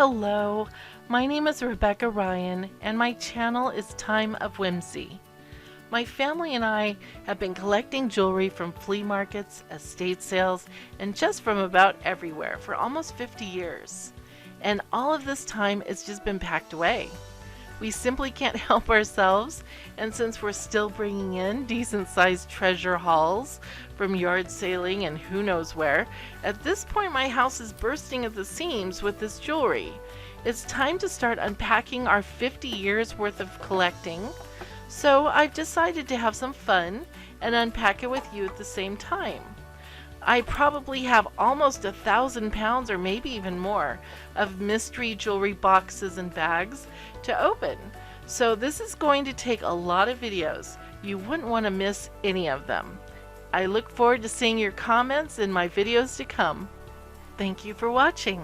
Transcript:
Hello, my name is Rebecca Ryan and my channel is Time of Whimsy. My family and I have been collecting jewelry from flea markets, estate sales, and just from about everywhere for almost 50 years. And all of this time it's just been packed away. We simply can't help ourselves, and since we're still bringing in decent-sized treasure hauls from yard sailing and who knows where, at this point my house is bursting at the seams with this jewelry. It's time to start unpacking our 50 years worth of collecting, so I've decided to have some fun and unpack it with you at the same time. I probably have almost 1,000 pounds or maybe even more of mystery jewelry boxes and bags to open. So this is going to take a lot of videos. You wouldn't want to miss any of them. I look forward to seeing your comments in my videos to come. Thank you for watching.